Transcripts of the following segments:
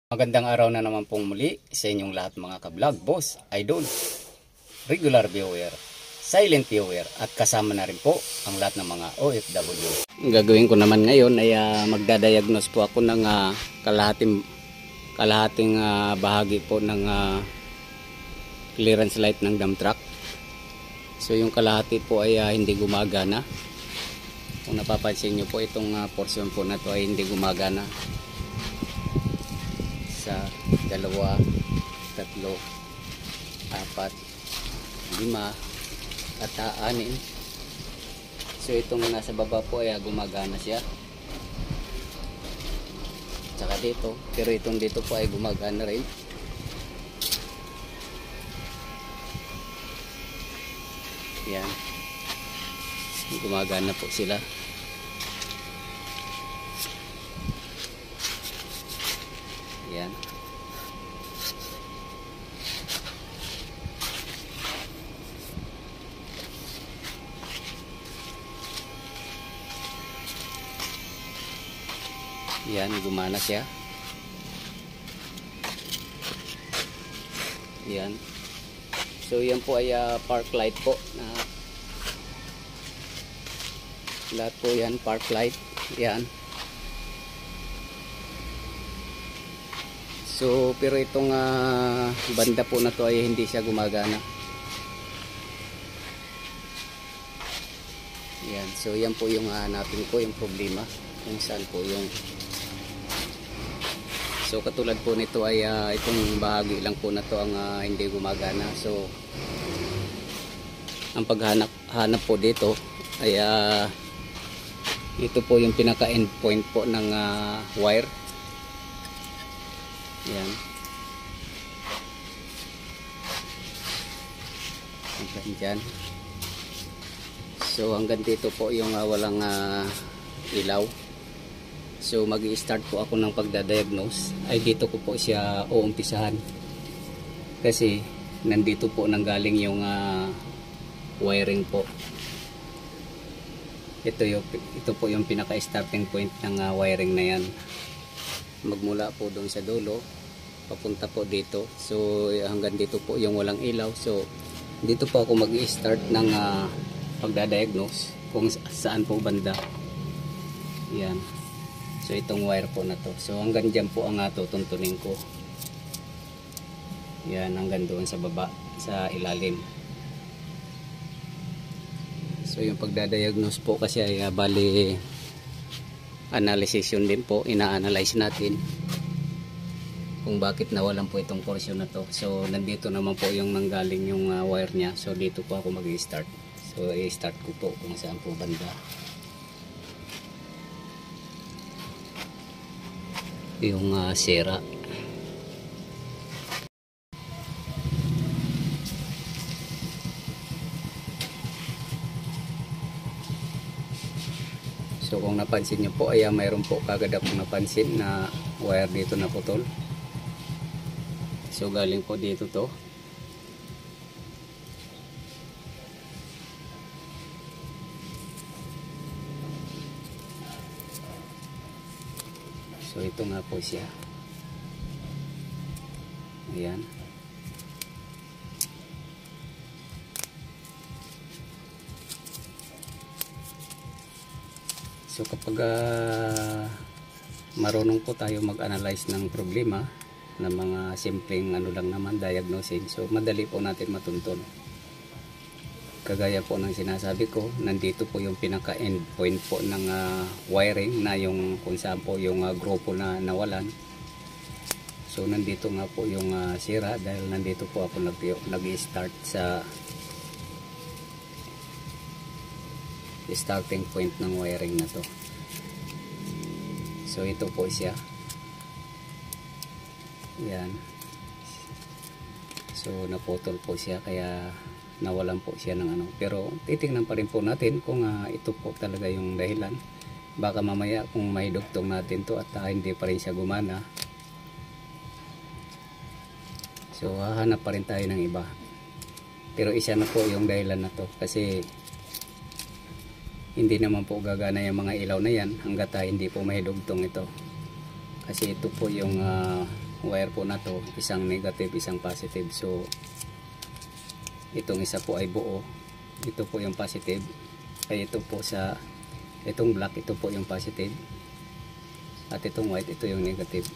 Magandang araw na naman pong muli sa inyong lahat mga ka-vlog, boss, idol, regular viewer, silent viewer at kasama na rin po ang lahat ng mga OFW. Ang gagawin ko naman ngayon ay magdadiagnose po ako ng kalahating bahagi po ng clearance light ng dump truck. So yung kalahati po ay hindi gumagana. Kung napapansin nyo po, itong portion po na to ay hindi gumagana. Sa 2, 3, 4, 5, 6 at 6. So itong nasa baba po ay gumagana siya. Tsaka dito, pero itong dito po ay gumagana rin. Yan, gumagana po sila. Yan. Yan, gumana siya. Yan. So yan po ay park light po na lahat po yan, park light. Yan. So pero itong banda po na to ay hindi siya gumagana. Yan. So yan po yung hanapin ko, yung problema kung saan po yung. So katulad po nito ay itong bahagi lang po na to ang hindi gumagana. So ang paghanap po dito ay ito po yung pinaka end point po ng wire. Yan. Hanggang dyan. So hanggang dito po yung walang ilaw. So mag-i-start po ako ng pagdadiagnose. Ay dito ko po siya uumpisahan. Kasi nandito po nanggaling yung wiring po. Ito po yung pinaka-starting point ng wiring na yan. Magmula po doon sa dulo papunta po dito. So hanggang dito po yung walang ilaw. So dito po ako mag-i-start ng pagdadiagnose kung saan po banda. Yan. So itong wire po na to. So hanggang dyan po ang tutuntunin ko. Yan, hanggang doon sa baba, sa ilalim. So yung pagdadiagnose po kasi ay bali analysis yun din po. Ina-analyze natin kung bakit nawalan po itong portion na to. So nandito naman po yung nanggaling yung wire nya. So dito po ako mag-i-start. So i-start ko po kung saan po banda. Yung sira. So kung napansin nyo po ay mayroon po kagad akong napansin na wire dito na putol. So galing po dito to. So ito nga po siya. Ayan. So kapag marunong po tayo mag-analyze ng problema ng mga simpleng ano lang naman diagnosing, so madali po natin matuntun. Kagaya po ng sinasabi ko, nandito po yung pinaka end point po ng wiring na yung kung saan po yung grupo na nawalan. So nandito nga po yung sira dahil nandito po ako nag-i-start sa starting point ng wiring na to. So ito po siya. Yan. So naputol po siya kaya nawalan po siya ng ano. Pero titingnan pa rin po natin kung ito po talaga yung dahilan. Baka mamaya kung may dugtong natin to at hindi pa rin siya gumana. So hahanap pa rin tayo ng iba. Pero isa na po yung dahilan na to kasi hindi naman po gagana yung mga ilaw na yan hanggat hindi po may dugtong ito. Kasi ito po yung wire po na to, isang negative, isang positive. So itong isa po ay buo, ito po yung positive, ay ito po sa itong black, ito po yung positive, at itong white, ito yung negative.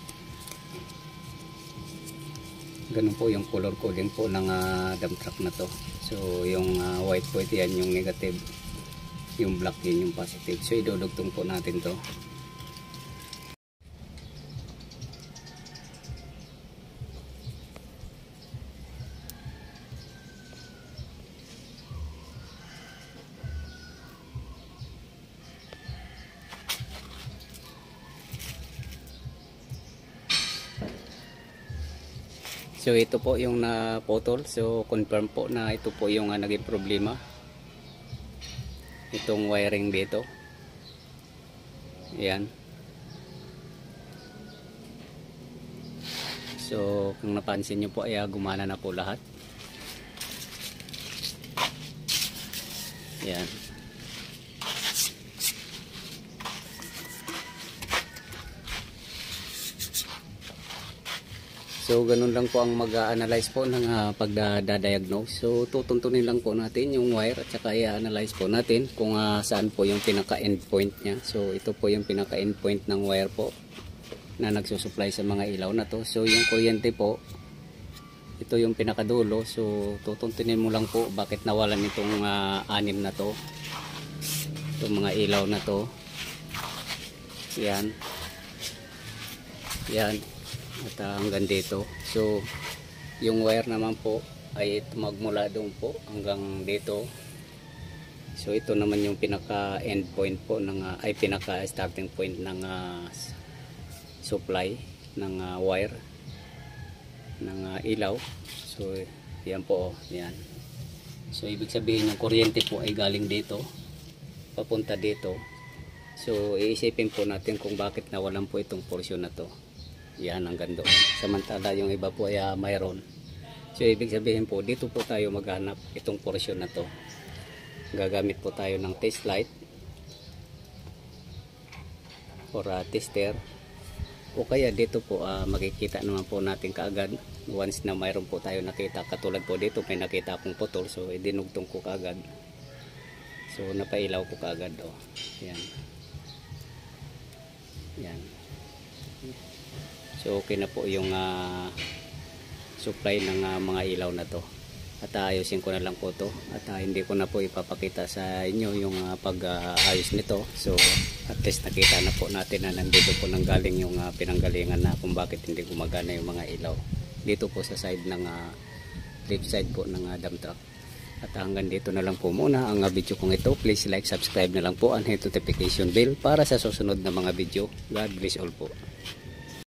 Ganun po yung color coding po ng dump truck na to. So yung white po, yan yung negative, yung black yun yung positive. So idudugtong po natin to. So ito po yung naputol. So confirm po na ito po yung naging problema. Itong wiring dito. Ayan. So kung napansin nyo po ay gumana na po lahat. Ayan. So ganun lang po ang mag-analyze po ng pagdadiagnose. So tutuntunin lang po natin yung wire at saka i-analyze po natin kung saan po yung pinaka-endpoint niya. So ito po yung pinaka-endpoint ng wire po na nagsusupply sa mga ilaw na to. So yung kuryente po, ito yung pinakadulo. So tutuntunin mo lang po bakit nawalan itong anim na to. Itong mga ilaw na to. Yan. Yan. At hanggang dito. So yung wire naman po ay magmula doon po hanggang dito. So ito naman yung pinaka end point po ng ay pinaka starting point ng supply ng wire ng ilaw. So yan po, yan. So ibig sabihin yung kuryente po ay galing dito papunta dito. So iisipin po natin kung bakit nawalan po itong portion na to. Yan hanggang doon. Samantala yung iba po ay mayroon. So ibig sabihin po dito po tayo maghanap itong portion na to. Gagamit po tayo ng test light or tester, o kaya dito po makikita naman po natin kaagad once na mayroon po tayo nakita. Katulad po dito may nakita akong putol, so idinugtong ko kaagad. So napailaw ko kaagad. Yan. Yan. So okay na po yung supply ng mga ilaw na to. At ayusin ko na lang po to. At hindi ko na po ipapakita sa inyo yung pag-ayos nito. So at least nakita na po natin na nandito po nanggaling yung pinanggalingan na kung bakit hindi gumagana yung mga ilaw. Dito po sa side ng left side po ng dump truck. At hanggang dito na lang po muna ang video kong ito. Please like, subscribe na lang po and hit notification bell para sa susunod na mga video. God bless all po.